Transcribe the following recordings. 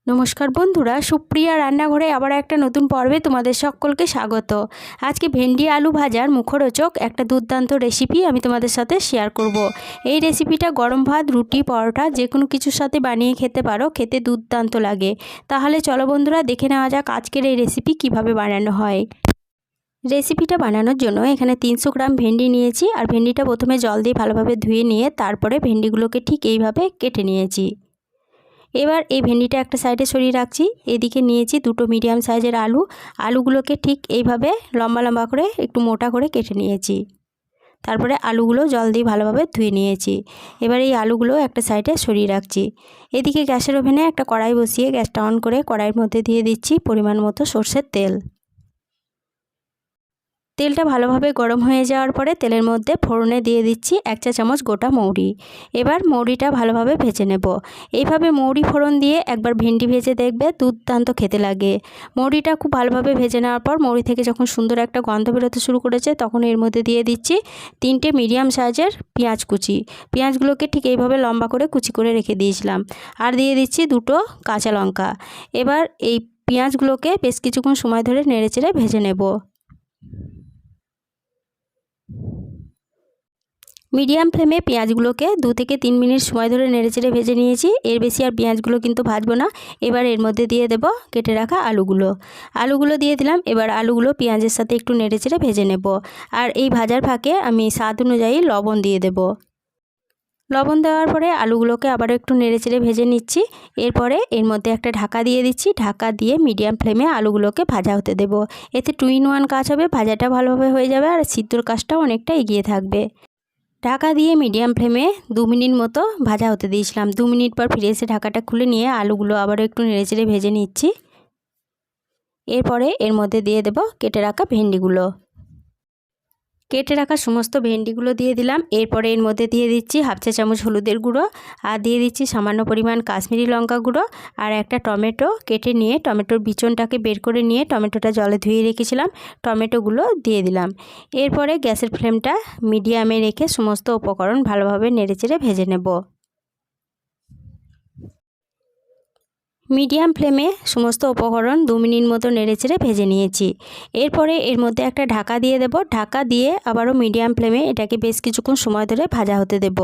নমস্কার বন্ধুরা, সুপ্রিয়া রান্নাঘরে আবার একটা নতুন পর্বে তোমাদের সকলকে স্বাগত। আজকে ভেন্ডি আলু ভাজার মুখরোচক একটা দুর্দান্ত রেসিপি আমি তোমাদের সাথে শেয়ার করব। এই রেসিপিটা গরম ভাত, রুটি, পরোটা যে কোনো কিছুর সাথে বানিয়ে খেতে পারো, খেতে দুর্দান্ত লাগে। তাহলে চলো বন্ধুরা, দেখে নেওয়া যাক আজকের এই রেসিপি কিভাবে বানানো হয়। রেসিপিটা বানানোর জন্য এখানে 300 গ্রাম ভেন্ডি নিয়েছি। আর ভেন্ডিটা প্রথমে জল দিয়ে ভালোভাবে ধুয়ে নিয়ে তারপরে ভেন্ডিগুলোকে ঠিক এইভাবে কেটে নিয়েছি। এবার এই ভেন্ডিটা একটা সাইডে সরিয়ে রাখছি। এদিকে নিয়েছি দুটো মিডিয়াম সাইজের আলুগুলোকে ঠিক এইভাবে লম্বা লম্বা করে একটু মোটা করে কেটে নিয়েছি। তারপরে আলুগুলো জল দিয়ে ভালোভাবে ধুয়ে নিয়েছি। এবার এই আলুগুলো একটা সাইডে সরিয়ে রাখছি। এদিকে গ্যাসের ওভেনে একটা কড়াই বসিয়ে গ্যাসটা অন করে কড়াইয়ের মধ্যে দিয়ে দিচ্ছি পরিমাণ মতো সরষের তেল। তেলটা ভালোভাবে গরম হয়ে যাওয়ার পরে তেলের মধ্যে ফোড়নে দিয়ে দিচ্ছি 1 চা চামচ গোটা মৌরি। এবার মৌরিটা ভালোভাবে ভেজে নেব। এইভাবে মৌরি ফোড়ন দিয়ে একবার ভেন্ডি ভেজে দেখবে, দুর্দান্ত খেতে লাগে। মৌরিটা খুব ভালোভাবে ভেজে নেওয়ার পর মৌরি থেকে যখন সুন্দর একটা গন্ধ বেরোতে শুরু করেছে তখন এর মধ্যে দিয়ে দিচ্ছি 3টে মিডিয়াম সাইজের পেঁয়াজ কুচি। পেঁয়াজগুলোকে ঠিক এইভাবে লম্বা করে কুচি করে রেখে দিয়েছিলাম। আর দিয়ে দিচ্ছি 2টো কাঁচা লঙ্কা। এবার এই পেঁয়াজগুলোকে বেশ কিছুক্ষণ সময় ধরে নেড়েচেড়ে ভেজে নেব। মিডিয়াম ফ্লেমে পেঁয়াজগুলোকে 2 থেকে 3 মিনিট সময় ধরে নেড়েচেড়ে ভেজে নিয়েছি। এর বেশি আর পেঁয়াজগুলো কিন্তু ভাজবো না। এবার এর মধ্যে দিয়ে দেব কেটে রাখা আলুগুলো দিয়ে দিলাম। এবার আলুগুলো পেঁয়াজের সাথে একটু নেড়েচেড়ে ভেজে নেব। আর এই ভাজার ফাঁকে আমি স্বাদ অনুযায়ী লবণ দিয়ে দেব। লবণ দেওয়ার পরে আলুগুলোকে আবার একটু নেড়েচেড়ে ভেজে নিচ্ছি। এরপরে এর মধ্যে একটা ঢাকা দিয়ে দিচ্ছি। ঢাকা দিয়ে মিডিয়াম ফ্লেমে আলুগুলোকে ভাজা হতে দেব। এতে 2 in 1 কাজ হবে, ভাজাটা ভালোভাবে হয়ে যাবে আর সিদ্ধর কাজটাও অনেকটা এগিয়ে থাকবে। ঢাকা দিয়ে মিডিয়াম ফ্লেমে 2 মিনিট মতো ভাজা হতে দিয়েছিলাম। 2 মিনিট পর ফিরে এসে ঢাকাটা খুলে নিয়ে আলুগুলো আবার একটু নেড়েচেড়ে ভেজে নিচ্ছি। এরপরে এর মধ্যে দিয়ে দেব কেটে রাখা ভেন্ডিগুলো। কেটে রাখা সমস্ত ভেন্ডিগুলো দিয়ে দিলাম। এরপরে এর মধ্যে দিয়ে দিচ্ছি 1/2 চা চামচ হলুদের গুঁড়ো আর দিয়ে দিচ্ছি সামান্য পরিমাণ কাশ্মীরি লঙ্কা গুঁড়ো আর একটা টমেটো কেটে নিয়ে টমেটোর বিচনটাকে বের করে নিয়ে টমেটোটা জলে ধুয়ে রেখেছিলাম, টমেটোগুলো দিয়ে দিলাম। এরপরে গ্যাসের ফ্লেমটা মিডিয়ামে রেখে সমস্ত উপকরণ ভালোভাবে নেড়েচেড়ে ভেজে নেব। মিডিয়াম ফ্লেমে সমস্ত উপকরণ 2 মিনিট মতো নেড়েচেড়ে ভেজে নিয়েছি। এরপরে এর মধ্যে একটা ঢাকা দিয়ে দেব। ঢাকা দিয়ে আবারও মিডিয়াম ফ্লেমে এটাকে বেশ কিছুক্ষণ সময় ধরে ভাজা হতে দেব।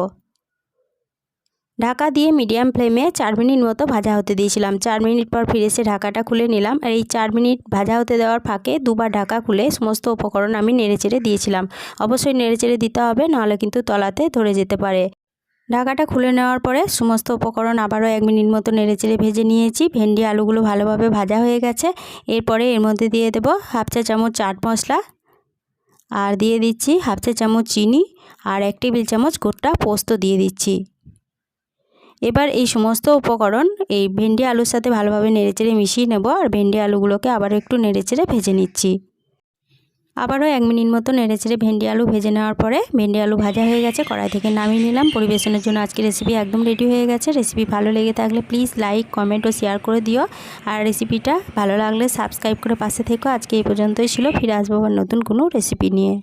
ঢাকা দিয়ে মিডিয়াম ফ্লেমে 4 মিনিট মতো ভাজা হতে দিয়েছিলাম। 4 মিনিট পর ফিরে এসে ঢাকাটা খুলে নিলাম। আর এই 4 মিনিট ভাজা হতে দেওয়ার ফাঁকে দুবার ঢাকা খুলে সমস্ত উপকরণ আমি নেড়েচেড়ে দিয়েছিলাম। অবশ্যই নেড়েচেড়ে দিতে হবে, নাহলে কিন্তু তলাতে ধরে যেতে পারে। ঢাকাটা খুলে নেওয়ার পরে সমস্ত উপকরণ আবারও 1 মিনিট মতো নেড়েচেড়ে ভেজে নিয়েছি। ভেন্ডি আলুগুলো ভালোভাবে ভাজা হয়ে গেছে। এরপরে এর মধ্যে দিয়ে দেব 1/2 চা চামচ চাট মশলা আর দিয়ে দিচ্ছি 1/2 চা চামচ চিনি আর 1 টেবিল চামচ গোটা পোস্ত দিয়ে দিচ্ছি। এবার এই সমস্ত উপকরণ এই ভেন্ডি আলুর সাথে ভালোভাবে নেড়েচেড়ে মিশিয়ে নেব। আর ভেন্ডি আলুগুলোকে আবার একটু নেড়েচেড়ে ভেজে নিচ্ছি। আবারও 1 মিনিট মতো নেড়েচেড়ে ভেন্ডি আলু ভেজে নেওয়ার পরে ভেন্ডি আলু ভাজা হয়ে গেছে, কড়াই থেকে নামিয়ে নিলাম। পরিবেশনের জন্য আজকে রেসিপি একদম রেডি হয়ে গেছে। রেসিপি ভালো লেগে থাকলে প্লিজ লাইক, কমেন্ট ও শেয়ার করে দিও। আর রেসিপিটা ভালো লাগলে সাবস্ক্রাইব করে পাশে থেকো। আজকে এই পর্যন্তই ছিল, ফিরে আসবো আবার নতুন কোনো রেসিপি নিয়ে।